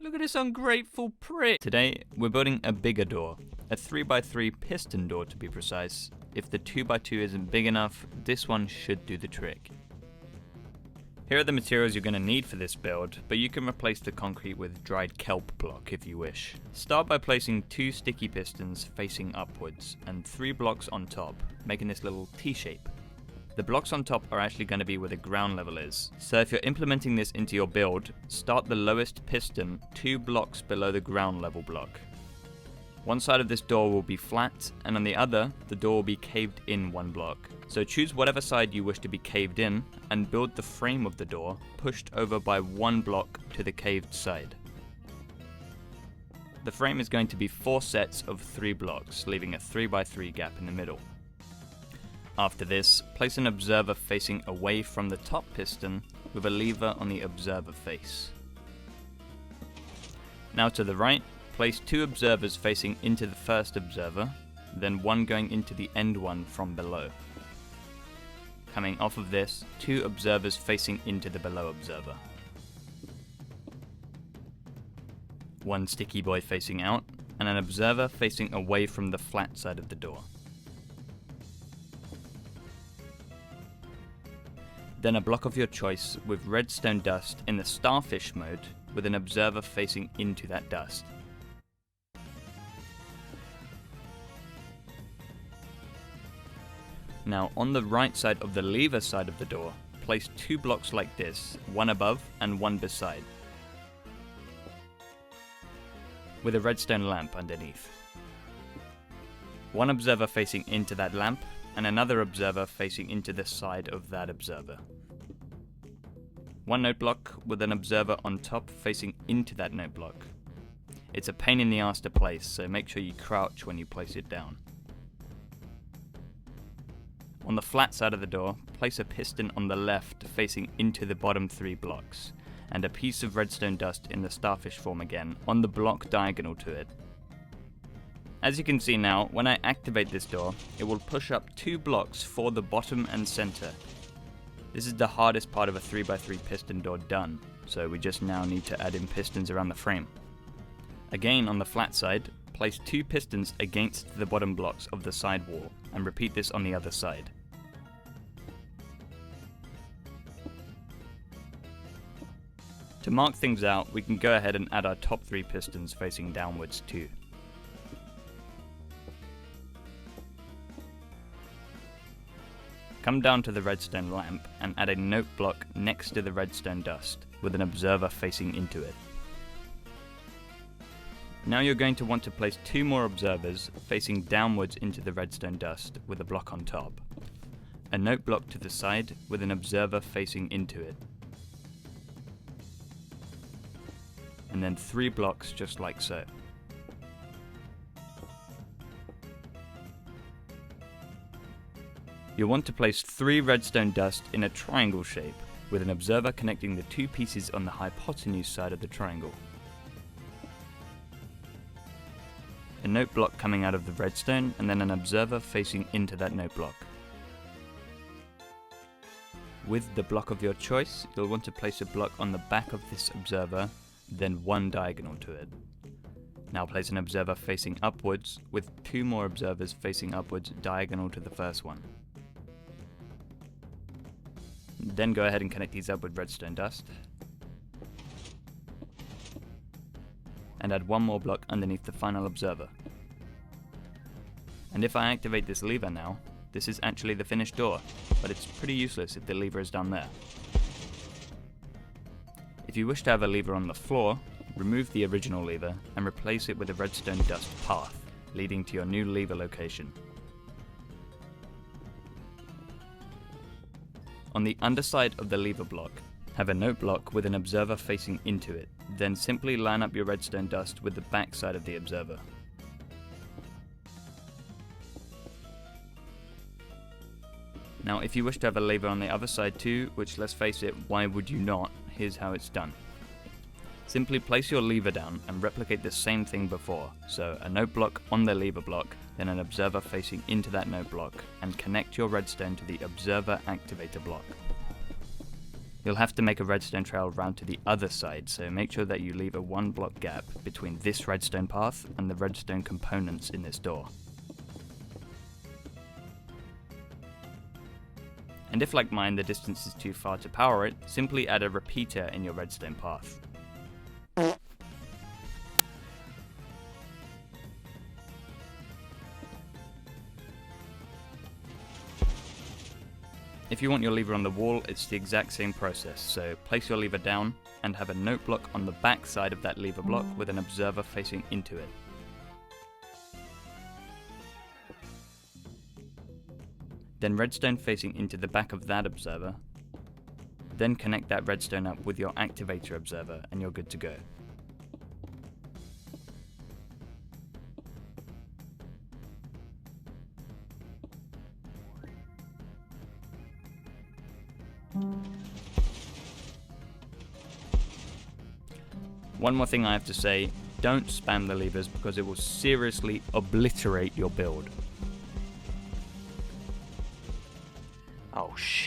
Look at this ungrateful prick! Today, we're building a bigger door. A 3x3 piston door to be precise. If the 2x2 isn't big enough, this one should do the trick. Here are the materials you're going to need for this build, but you can replace the concrete with dried kelp block if you wish. Start by placing 2 sticky pistons facing upwards and 3 blocks on top, making this little T-shape. The blocks on top are actually going to be where the ground level is, so if you're implementing this into your build, start the lowest piston 2 blocks below the ground level block. One side of this door will be flat, and on the other, the door will be caved in 1 block. So choose whatever side you wish to be caved in, and build the frame of the door pushed over by 1 block to the caved side. The frame is going to be 4 sets of 3 blocks, leaving a 3x3 gap in the middle. After this, place an observer facing away from the top piston with a lever on the observer face. Now to the right, place 2 observers facing into the first observer, then 1 going into the end one from below. Coming off of this, 2 observers facing into the below observer. 1 sticky boy facing out, and an observer facing away from the flat side of the door. Then a block of your choice with redstone dust in the starfish mode with an observer facing into that dust. Now on the right side of the lever side of the door, place 2 blocks like this, 1 above and 1 beside, with a redstone lamp underneath. 1 observer facing into that lamp, and another observer facing into the side of that observer. 1 note block with an observer on top facing into that note block. It's a pain in the ass to place, so make sure you crouch when you place it down. On the flat side of the door, place a piston on the left facing into the bottom 3 blocks, and a piece of redstone dust in the starfish form again on the block diagonal to it. As you can see now, when I activate this door, it will push up 2 blocks for the bottom and center. This is the hardest part of a 3x3 piston door done, so we just now need to add in pistons around the frame. Again, on the flat side, place 2 pistons against the bottom blocks of the side wall, and repeat this on the other side. To mark things out, we can go ahead and add our top 3 pistons facing downwards too. Come down to the redstone lamp and add a note block next to the redstone dust with an observer facing into it. Now you're going to want to place 2 more observers facing downwards into the redstone dust with a block on top. A note block to the side with an observer facing into it. And then 3 blocks just like so. You'll want to place 3 redstone dust in a triangle shape, with an observer connecting the 2 pieces on the hypotenuse side of the triangle. A note block coming out of the redstone, and then an observer facing into that note block. With the block of your choice, you'll want to place a block on the back of this observer, then 1 diagonal to it. Now place an observer facing upwards, with 2 more observers facing upwards diagonal to the first one. Then go ahead and connect these up with redstone dust. And add 1 more block underneath the final observer. And if I activate this lever now, this is actually the finished door, but it's pretty useless if the lever is down there. If you wish to have a lever on the floor, remove the original lever and replace it with a redstone dust path, leading to your new lever location. On the underside of the lever block, have a note block with an observer facing into it, then simply line up your redstone dust with the back side of the observer. Now if you wish to have a lever on the other side too, which let's face it, why would you not? Here's how it's done. Simply place your lever down and replicate the same thing before, so a note block on the lever block, then an observer facing into that note block, and connect your redstone to the observer activator block. You'll have to make a redstone trail round to the other side, so make sure that you leave a 1 block gap between this redstone path and the redstone components in this door. And if, like mine, the distance is too far to power it, simply add a repeater in your redstone path. If you want your lever on the wall, it's the exact same process, so place your lever down and have a note block on the back side of that lever block with an observer facing into it. Then redstone facing into the back of that observer. Then connect that redstone up with your activator observer and you're good to go. One more thing I have to say, don't spam the levers because it will seriously obliterate your build. Oh shit.